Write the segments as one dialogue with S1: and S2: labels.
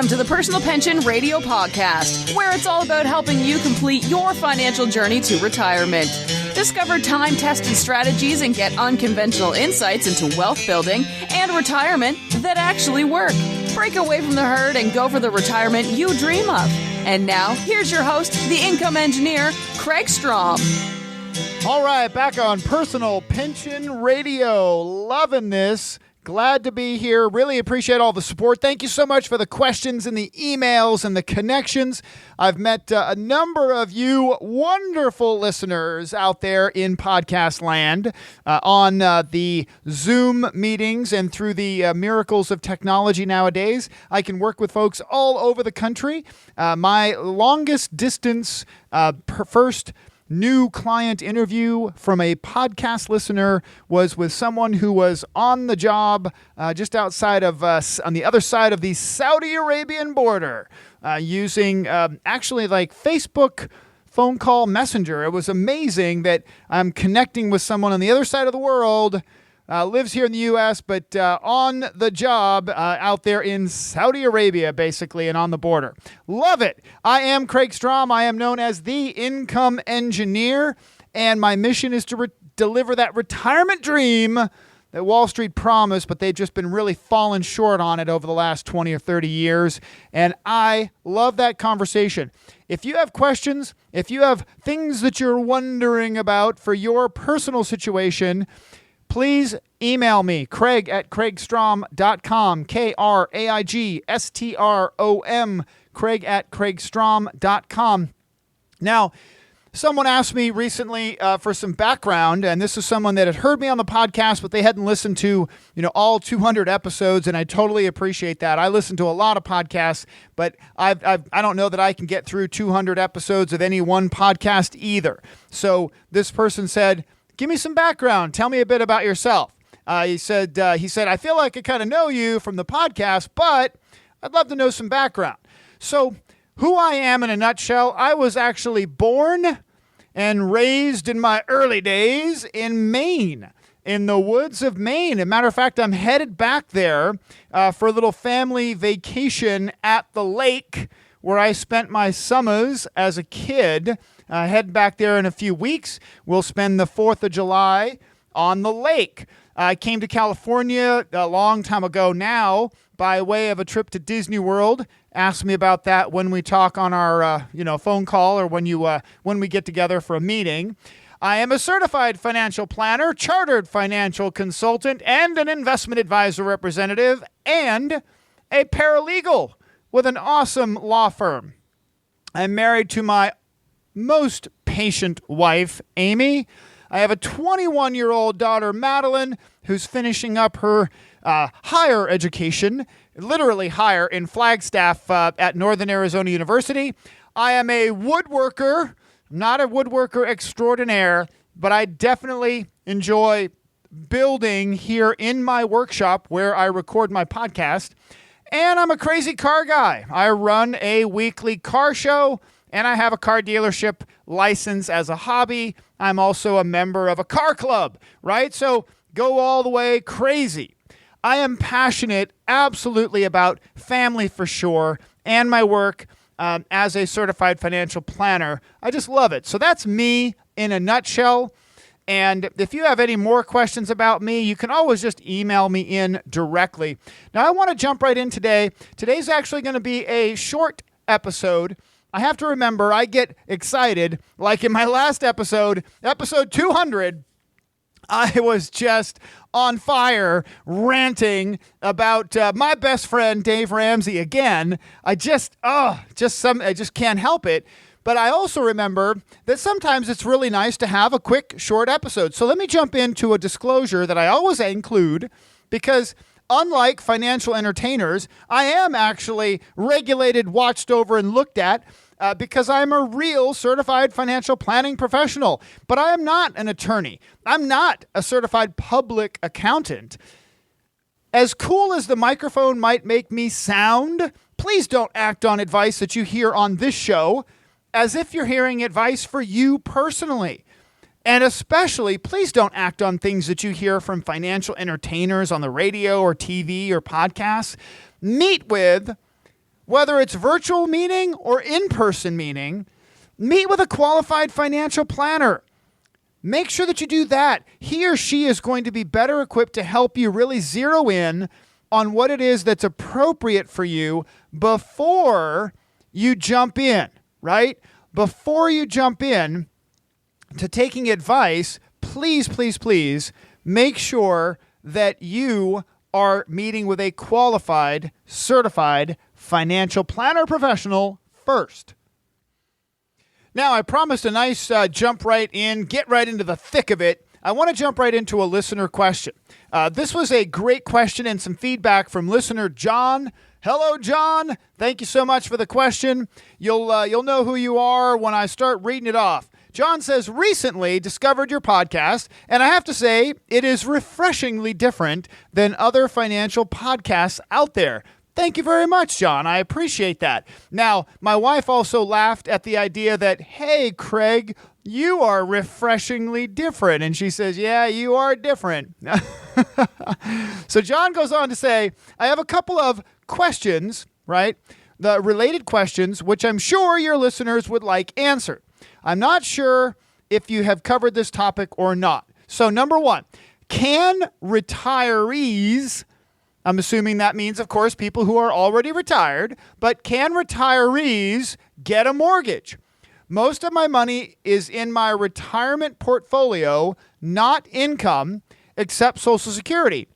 S1: Welcome to the Personal Pension Radio Podcast, where it's all about helping you complete your financial journey to retirement. Discover time-tested strategies and get unconventional insights into wealth building and retirement that actually work. Break away from the herd and go for the retirement you dream of. And now, here's your host, the income engineer, Kraig Strom.
S2: All right, back on Personal Pension Radio. Loving this. Glad to be here. Really appreciate all the support. Thank you so much for the questions and the emails and the connections. I've met a number of you wonderful listeners out there in podcast land on the Zoom meetings and through the miracles of technology nowadays. I can work with folks all over the country. My longest distance first new client interview from a podcast listener was with someone who was on the job just outside of on the other side of the Saudi Arabian border using actually like Facebook phone call messenger. It was amazing that I'm connecting with someone on the other side of the world, lives here in the U.S., but on the job out there in Saudi Arabia, basically, and on the border. Love it. I am Kraig Strom. I am known as the income engineer, and my mission is to deliver that retirement dream that Wall Street promised, but they've just been really falling short on it over the last 20 or 30 years, and I love that conversation. If you have questions, if you have things that you're wondering about for your personal situation, please email me, Kraig at kraigstrom.com, Kraigstrom, Kraig at kraigstrom.com. Now, someone asked me recently for some background, and this is someone that had heard me on the podcast, but they hadn't listened to, all 200 episodes, and I totally appreciate that. I listen to a lot of podcasts, but I don't know that I can get through 200 episodes of any one podcast either. So this person said, give me some background. Tell me a bit about yourself. He said, I feel like I kind of know you from the podcast, but I'd love to know some background. So who I am in a nutshell, I was actually born and raised in my early days in Maine, in the woods of Maine. As a matter of fact, I'm headed back there for a little family vacation at the lake where I spent my summers as a kid. Head back there in a few weeks. We'll spend the 4th of July on the lake. I came to California a long time ago now by way of a trip to Disney World. Ask me about that when we talk on our phone call or when we get together for a meeting. I am a certified financial planner, chartered financial consultant, and an investment advisor representative, and a paralegal with an awesome law firm. I'm married to my most patient wife, Amy. I have a 21-year-old daughter, Madeline, who's finishing up her higher education, literally higher, in Flagstaff at Northern Arizona University. I am a woodworker, not a woodworker extraordinaire, but I definitely enjoy building here in my workshop where I record my podcast. And I'm a crazy car guy. I run a weekly car show, and I have a car dealership license as a hobby. I'm also a member of a car club, right? So go all the way crazy. I am passionate absolutely about family for sure, and my work as a certified financial planner. I just love it. So that's me in a nutshell. And if you have any more questions about me, you can always just email me in directly. Now, I want to jump right in today. Today's actually going to be a short episode. I have to remember, I get excited. Like in my last episode, episode 200, I was just on fire ranting about my best friend, Dave Ramsey, again. I just can't help it. But I also remember that sometimes it's really nice to have a quick, short episode. So let me jump into a disclosure that I always include, because unlike financial entertainers, I am actually regulated, watched over, and looked at because I'm a real certified financial planning professional. But I am not an attorney. I'm not a certified public accountant. As cool as the microphone might make me sound, please don't act on advice that you hear on this show as if you're hearing advice for you personally. And especially, please don't act on things that you hear from financial entertainers on the radio or TV or podcasts. Meet with whether it's virtual meeting or in-person meeting, meet with a qualified financial planner. Make sure that you do that. He or she is going to be better equipped to help you really zero in on what it is that's appropriate for you before you jump in, right? Before you jump in to taking advice, please, please, please make sure that you are meeting with a qualified, certified financial planner professional first. Now, I promised a nice jump right in, get right into the thick of it. I want to jump right into a listener question. This was a great question and some feedback from listener John. Hello, John. Thank you so much for the question. You'll know who you are when I start reading it off. John says, recently discovered your podcast, and I have to say, it is refreshingly different than other financial podcasts out there. Thank you very much, John. I appreciate that. Now, my wife also laughed at the idea that, hey, Kraig, you are refreshingly different. And she says, yeah, you are different. So John goes on to say, I have a couple of questions, right? The related questions, which I'm sure your listeners would like answered. I'm not sure if you have covered this topic or not. So number one, can retirees, I'm assuming that means, of course, people who are already retired, but can retirees get a mortgage? Most of my money is in my retirement portfolio, not income, except Social Security.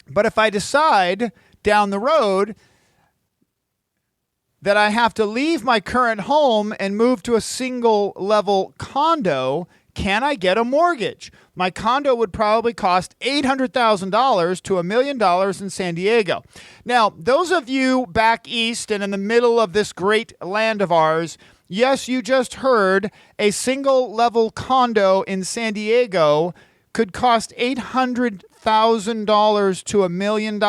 S2: But if I decide down the road that I have to leave my current home and move to a single level condo, can I get a mortgage? My condo would probably cost $800,000 to $1 million in San Diego. Now, those of you back east and in the middle of this great land of ours, yes, you just heard a single level condo in San Diego could cost $800,000 to $1 million.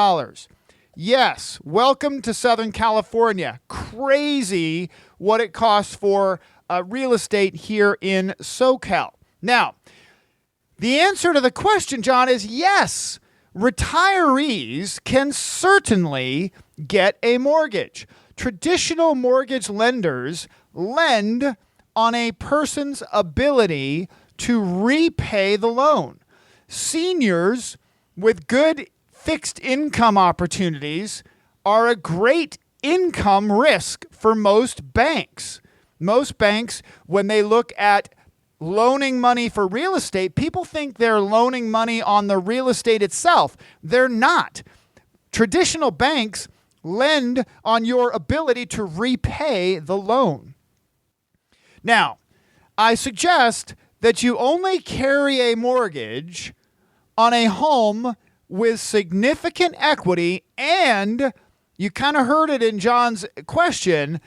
S2: Yes, welcome to Southern California. Crazy what it costs for real estate here in SoCal. Now, the answer to the question, John, is yes. Retirees can certainly get a mortgage. Traditional mortgage lenders lend on a person's ability to repay the loan. Seniors with good fixed income opportunities are a great income risk for most banks. Most banks, when they look at loaning money for real estate, people think they're loaning money on the real estate itself. They're not. Traditional banks lend on your ability to repay the loan. Now, I suggest that you only carry a mortgage on a home with significant equity, and you kind of heard it in John's question,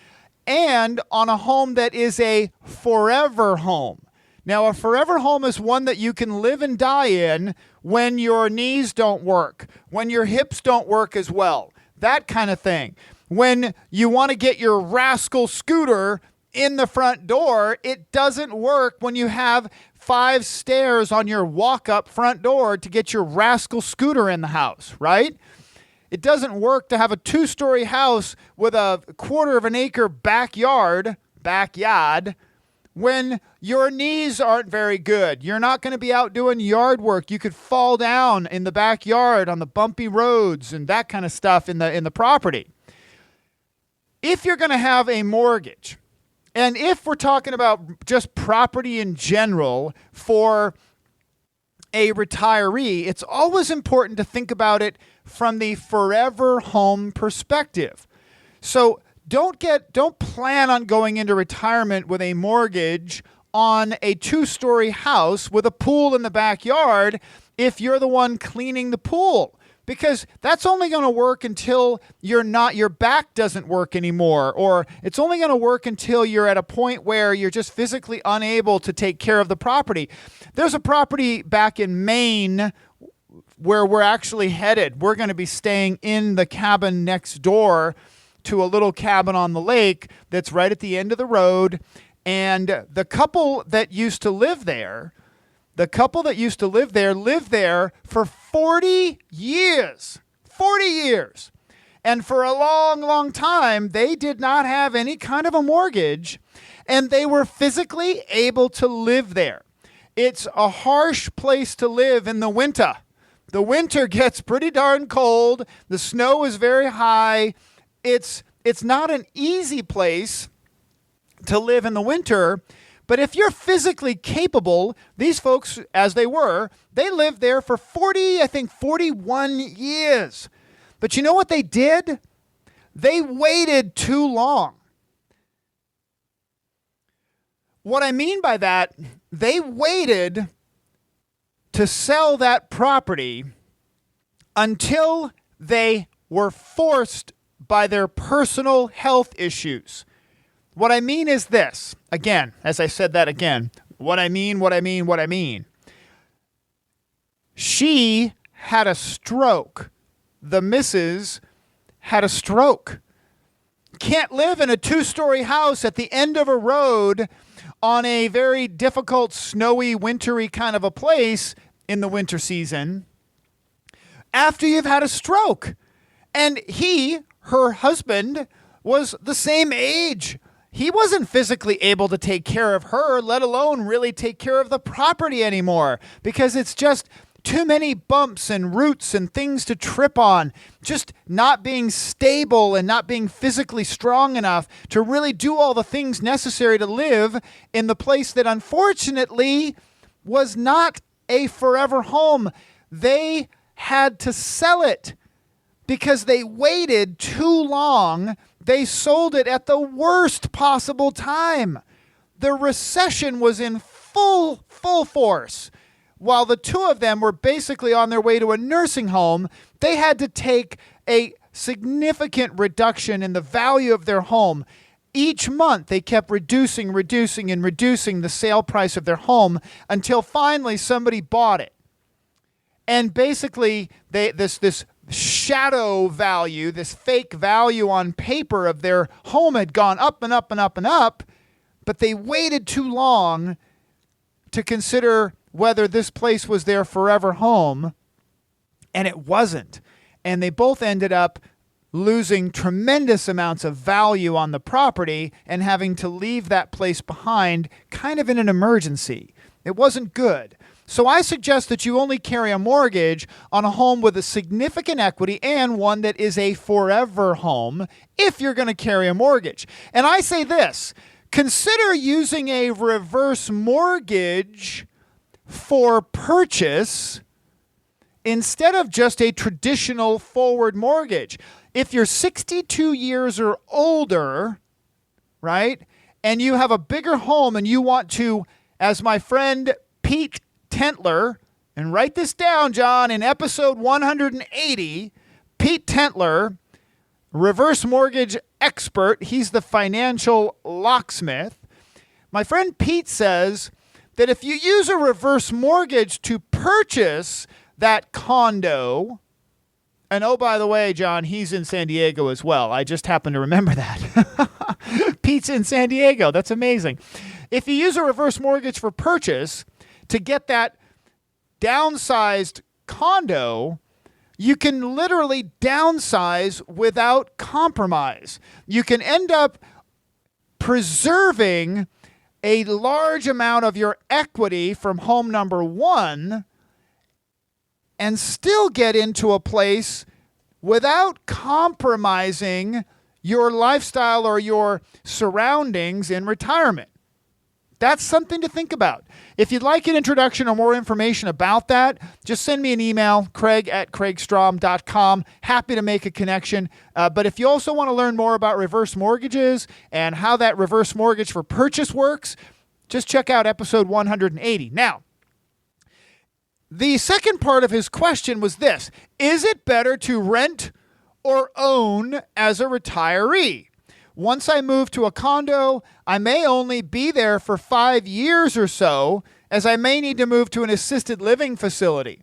S2: and on a home that is a forever home. Now, a forever home is one that you can live and die in when your knees don't work, when your hips don't work as well, that kind of thing. When you want to get your rascal scooter in the front door, it doesn't work when you have 5 stairs on your walk-up front door to get your rascal scooter in the house, right? It doesn't work to have a 2-story house with a 1/4 of an acre backyard, when your knees aren't very good. You're not going to be out doing yard work. You could fall down in the backyard on the bumpy roads and that kind of stuff in the property. If you're going to have a mortgage, and if we're talking about just property in general for a retiree, it's always important to think about it from the forever home perspective. So don't plan on going into retirement with a mortgage on a 2-story house with a pool in the backyard if you're the one cleaning the pool. Because that's only going to work until your back doesn't work anymore, or it's only going to work until you're at a point where you're just physically unable to take care of the property. There's a property back in Maine where we're actually headed. We're going to be staying in the cabin next door to a little cabin on the lake that's right at the end of the road. And the couple that used to live there lived there for 40 years. 40 years. And for a long, long time, they did not have any kind of a mortgage, and they were physically able to live there. It's a harsh place to live in the winter. The winter gets pretty darn cold. The snow is very high. It's not an easy place to live in the winter. But if you're physically capable, these folks, as they were, they lived there for 41 years. But you know what they did? They waited too long. What I mean by that, they waited to sell that property until they were forced by their personal health issues. What I mean is this. Again, as I said that again, what I mean. She had a stroke. The missus had a stroke. Can't live in a 2-story house at the end of a road on a very difficult, snowy, wintry kind of a place in the winter season after you've had a stroke. And her husband, was the same age. He wasn't physically able to take care of her, let alone really take care of the property anymore, because it's just too many bumps and roots and things to trip on, just not being stable and not being physically strong enough to really do all the things necessary to live in the place that unfortunately was not a forever home. They had to sell it because they waited too long. They sold it at the worst possible time. The recession was in full force. While the two of them were basically on their way to a nursing home, they had to take a significant reduction in the value of their home. Each month, they kept reducing the sale price of their home until finally somebody bought it. And basically, this shadow value, this fake value on paper of their home had gone up and up and up and up, but they waited too long to consider whether this place was their forever home, and it wasn't. And they both ended up losing tremendous amounts of value on the property and having to leave that place behind kind of in an emergency. It wasn't good. So I suggest that you only carry a mortgage on a home with a significant equity and one that is a forever home if you're going to carry a mortgage. And I say this, consider using a reverse mortgage for purchase instead of just a traditional forward mortgage. If you're 62 years or older, right, and you have a bigger home and you want to, as my friend Pete Tentler, and write this down, John, in episode 180, Pete Tentler, reverse mortgage expert, he's the financial locksmith. My friend Pete says that if you use a reverse mortgage to purchase that condo, and oh, by the way, John, he's in San Diego as well. I just happened to remember that. Pete's in San Diego. That's amazing. If you use a reverse mortgage for purchase to get that downsized condo, you can literally downsize without compromise. You can end up preserving a large amount of your equity from home number one and still get into a place without compromising your lifestyle or your surroundings in retirement. That's something to think about. If you'd like an introduction or more information about that, just send me an email, Kraig@kraigstrom.com. Happy to make a connection. But if you also want to learn more about reverse mortgages and how that reverse mortgage for purchase works, just check out episode 180. Now, the second part of his question was this: is it better to rent or own as a retiree? Once I move to a condo, I may only be there for 5 years or so, as I may need to move to an assisted living facility.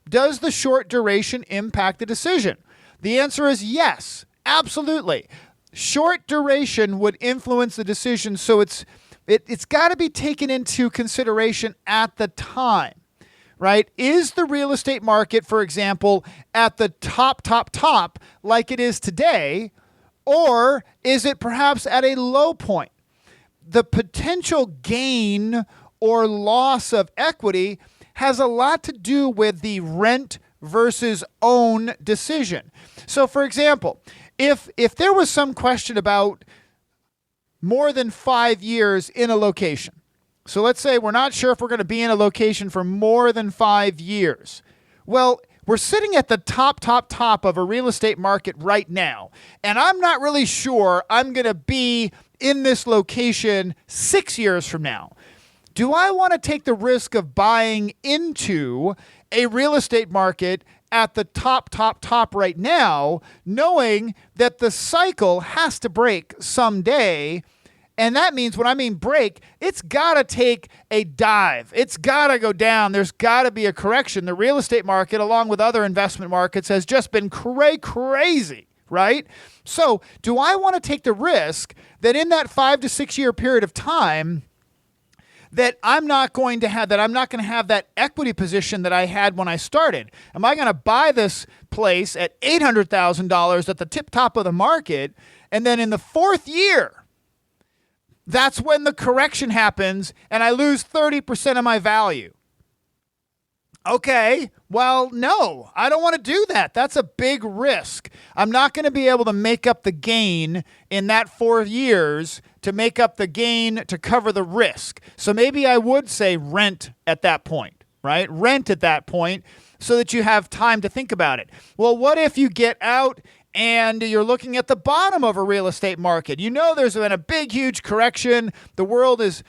S2: Does the short duration impact the decision? The answer is yes, absolutely. Short duration would influence the decision, so it's got to be taken into consideration at the time, right? Is the real estate market, for example, at the top, like it is today, or is it perhaps at a low point? The potential gain or loss of equity has a lot to do with the rent versus own decision. So, for example, if there was some question about more than 5 years in a location, so let's say we're not sure if we're going to be in a location for more than 5 years. Well, we're sitting at the top of a real estate market right now, and I'm not really sure I'm going to be in this location 6 years from now. Do I want to take the risk of buying into a real estate market at the top right now, knowing that the cycle has to break someday? And that means, when I mean break, it's got to take a dive. It's got to go down. There's got to be a correction. The real estate market, along with other investment markets, has just been crazy, right? So do I want to take the risk that in that 5 to 6 year period of time that I'm not going to have that equity position that I had when I started? Am I going to buy this place at $800,000 at the top of the market, and then in the 4th year, that's when the correction happens and I lose 30% of my value? Okay, well, no, I don't want to do that. That's a big risk. I'm not going to be able to make up the gain in that 4 years to make up the gain to cover the risk. So maybe I would say rent at that point, right? Rent at that point so that you have time to think about it. Well, what if you get out and you're looking at the bottom of a real estate market? You know there's been a big, huge correction. The world is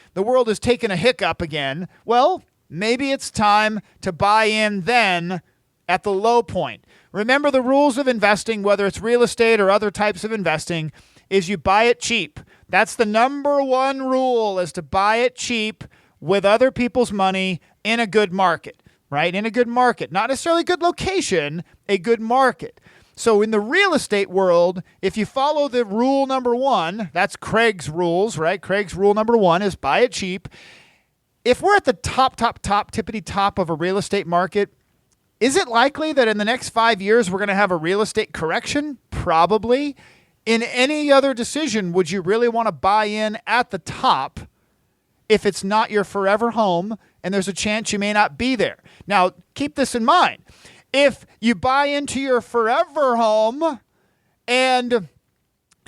S2: taking a hiccup again. Well, maybe it's time to buy in then at the low point. Remember, the rules of investing, whether it's real estate or other types of investing, is you buy it cheap. That's the number one rule, is to buy it cheap with other people's money in a good market, right? In a good market, not necessarily a good location, a good market. So in the real estate world, if you follow the rule number one, that's Kraig's rules, right? Kraig's rule number one is buy it cheap. If we're at the top, tippity top of a real estate market, is it likely that in the next 5 years we're going to have a real estate correction? Probably. In any other decision, would you really want to buy in at the top if it's not your forever home and there's a chance you may not be there? Now, keep this in mind. If you buy into your forever home and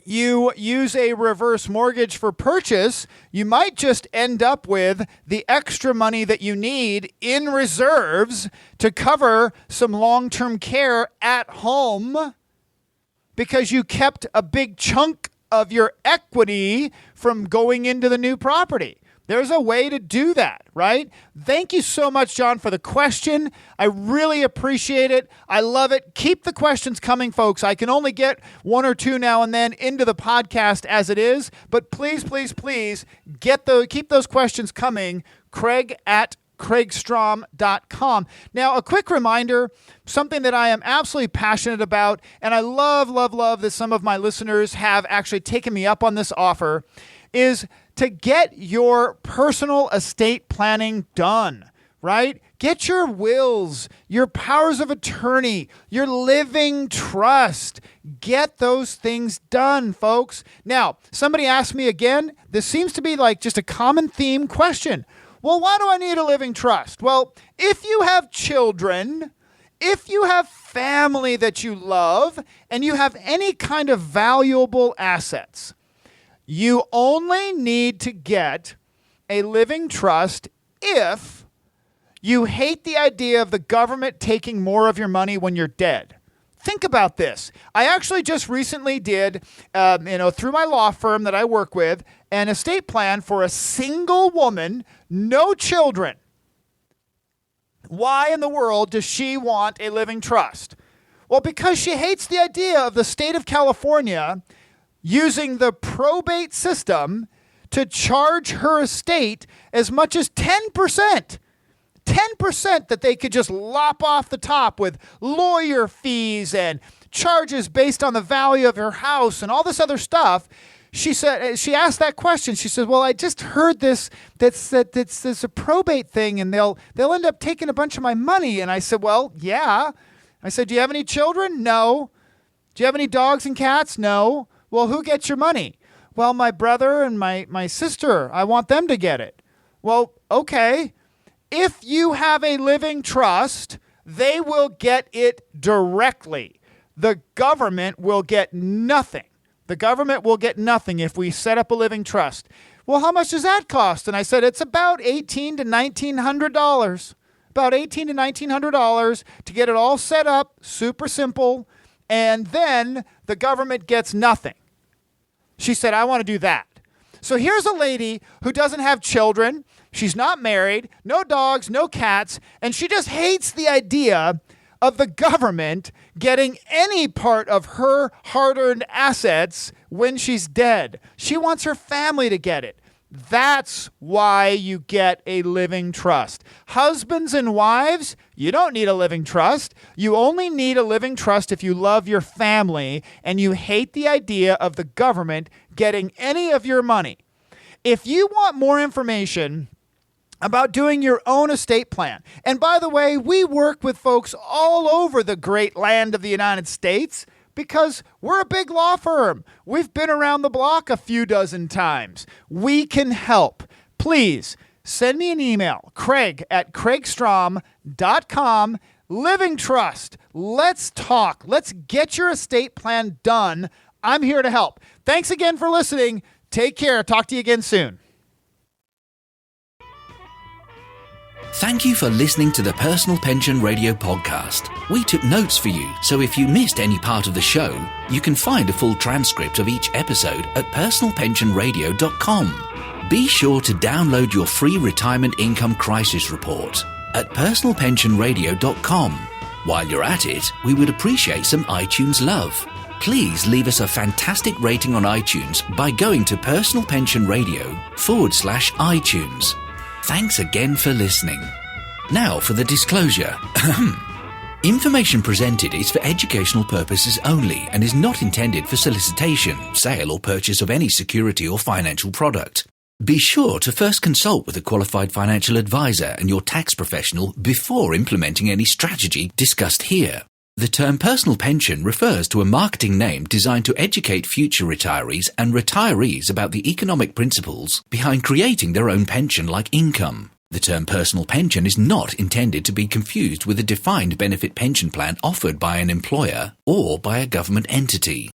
S2: you use a reverse mortgage for purchase, you might just end up with the extra money that you need in reserves to cover some long-term care at home because you kept a big chunk of your equity from going into the new property. There's a way to do that, right? Thank you so much, John, for the question. I really appreciate it. I love it. Keep the questions coming, folks. I can only get 1 or 2 now and then into the podcast as it is, but please keep those questions coming. Kraig at KraigStrom.com. Now, a quick reminder, something that I am absolutely passionate about, and I love that some of my listeners have actually taken me up on this offer, is to get your personal estate planning done, right? Get your wills, your powers of attorney, your living trust. Get those things done, folks. Now, somebody asked me again, this seems to be like just a common theme question. Well, why do I need a living trust? Well, if you have children, if you have family that you love, and you have any kind of valuable assets, you only need to get a living trust if you hate the idea of the government taking more of your money when you're dead. Think about this. I actually just recently did, through my law firm that I work with, an estate plan for a single woman, no children. Why in the world does she want a living trust? Well, because she hates the idea of the state of California using the probate system to charge her estate as much as 10%. 10% that they could just lop off the top with lawyer fees and charges based on the value of her house and all this other stuff. she asked that question. She said, well, I just heard that's a probate thing, and they'll end up taking a bunch of my money. And I said, well, yeah. I said, do you have any children? No. Do you have any dogs and cats? No. Well, who gets your money? Well, my brother and my sister. I want them to get it. Well, okay. If you have a living trust, they will get it directly. The government will get nothing. The government will get nothing if we set up a living trust. Well, how much does that cost? And I said, it's about $1,800 to $1,900. About $1,800 to $1,900 to get it all set up, super simple, and then the government gets nothing. She said, I want to do that. So here's a lady who doesn't have children. She's not married, no dogs, no cats, and she just hates the idea of the government getting any part of her hard-earned assets when she's dead. She wants her family to get it. That's why you get a living trust. Husbands and wives, you don't need a living trust. You only need a living trust if you love your family and you hate the idea of the government getting any of your money. If you want more information about doing your own estate plan, and by the way, we work with folks all over the great land of the United States, because we're a big law firm. We've been around the block a few dozen times. We can help. Please send me an email, Kraig@kraigstrom.com. Living trust. Let's talk. Let's get your estate plan done. I'm here to help. Thanks again for listening. Take care. Talk to you again soon.
S3: Thank you for listening to the Personal Pension Radio podcast. We took notes for you, so if you missed any part of the show, you can find a full transcript of each episode at personalpensionradio.com. Be sure to download your free retirement income crisis report at personalpensionradio.com. While you're at it, we would appreciate some iTunes love. Please leave us a fantastic rating on iTunes by going to personalpensionradio.com/iTunes. Thanks again for listening. Now for the disclosure. Information presented is for educational purposes only and is not intended for solicitation, sale or purchase of any security or financial product. Be sure to first consult with a qualified financial advisor and your tax professional before implementing any strategy discussed here. The term personal pension refers to a marketing name designed to educate future retirees and retirees about the economic principles behind creating their own pension-like income. The term personal pension is not intended to be confused with a defined benefit pension plan offered by an employer or by a government entity.